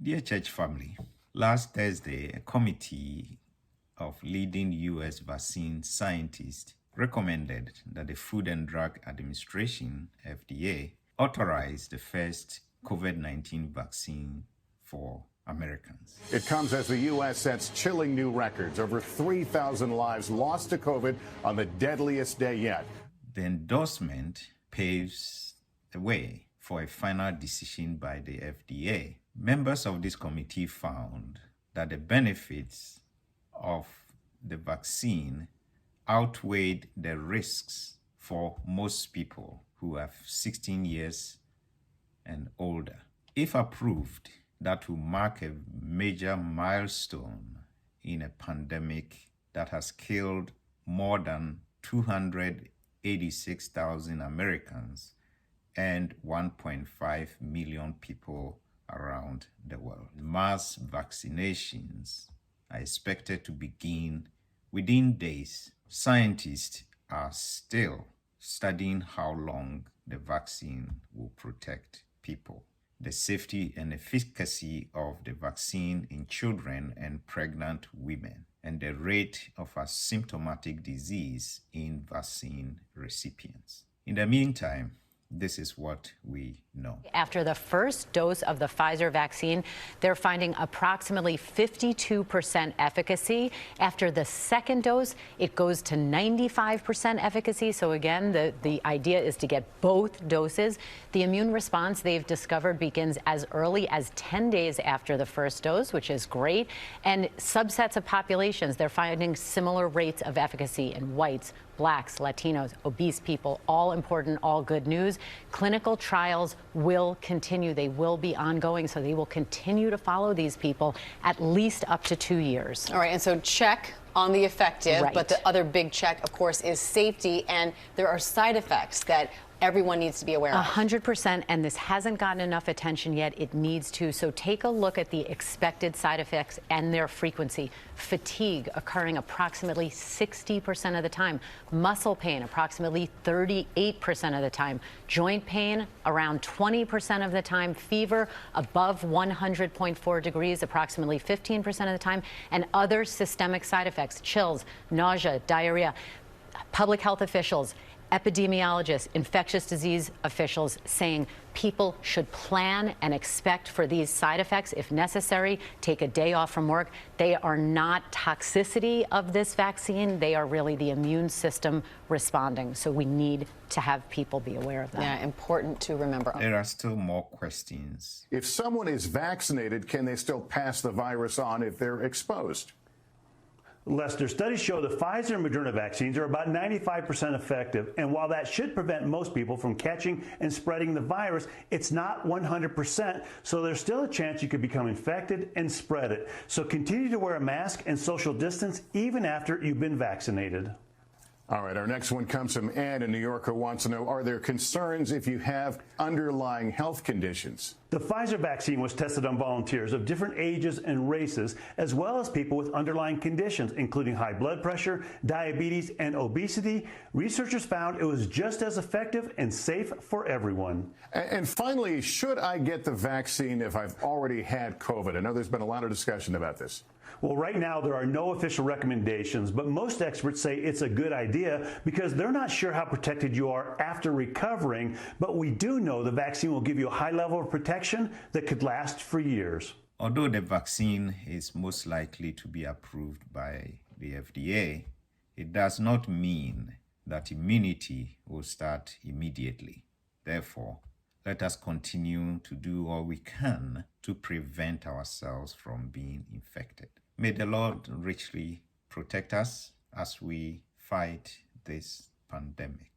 Dear church family, last Thursday, a committee of leading U.S. vaccine scientists recommended that the Food and Drug Administration, FDA, authorize the first COVID-19 vaccine for Americans. It comes as the U.S. sets chilling new records. Over 3,000 lives lost to COVID on the deadliest day yet. The endorsement paves the way for a final decision by the FDA. Members of this committee found that the benefits of the vaccine outweighed the risks for most people who have 16 years and older. If approved, that will mark a major milestone in a pandemic that has killed more than 286,000 Americans and 1.5 million people around the world. Mass vaccinations are expected to begin within days. Scientists are still studying how long the vaccine will protect people. The safety and efficacy of the vaccine in children and pregnant women, and the rate of asymptomatic disease in vaccine recipients. In the meantime, this is what we know. After the first dose of the Pfizer vaccine, they're finding approximately 52% efficacy. After the second dose, it goes to 95% efficacy. So again, the idea is to get both doses. The immune response they've discovered begins as early as 10 days after the first dose, which is great. And subsets of populations, they're finding similar rates of efficacy in whites, blacks, Latinos, obese people, all important, all good news. Clinical trials will continue. They will be ongoing, so they will continue to follow these people at least up to 2 years. All right, and so check on the effective, Right. but the other big check, of course, is safety, and there are side effects that everyone needs to be aware of. 100%, and this hasn't gotten enough attention yet. It needs to. So take a look at the expected side effects and their frequency. Fatigue occurring approximately 60% of the time. Muscle pain approximately 38% of the time. Joint pain around 20% of the time. Fever above 100.4 degrees approximately 15% of the time. And other systemic side effects, chills, nausea, diarrhea. Public health officials, epidemiologists, infectious disease officials saying people should plan and expect for these side effects if necessary. Take a day off from work. They are not toxicity of this vaccine. They are really the immune system responding. So we need to have people be aware of that. Yeah, important to remember. There are still more questions. If someone is vaccinated, can they still pass the virus on if they're exposed? Lester, studies show the Pfizer and Moderna vaccines are about 95% effective. And while that should prevent most people from catching and spreading the virus, it's not 100%. So there's still a chance you could become infected and spread it. So continue to wear a mask and social distance even after you've been vaccinated. All right, our next one comes from Ann in New York, who wants to know, are there concerns if you have underlying health conditions? The Pfizer vaccine was tested on volunteers of different ages and races, as well as people with underlying conditions, including high blood pressure, diabetes, and obesity. Researchers found it was just as effective and safe for everyone. And finally, should I get the vaccine if I've already had COVID? I know there's been a lot of discussion about this. Well, right now, there are no official recommendations, but most experts say it's a good idea because they're not sure how protected you are after recovering. But we do know the vaccine will give you a high level of protection that could last for years. Although the vaccine is most likely to be approved by the FDA, it does not mean that immunity will start immediately. Therefore, let us continue to do all we can to prevent ourselves from being infected. May the Lord richly protect us as we fight this pandemic.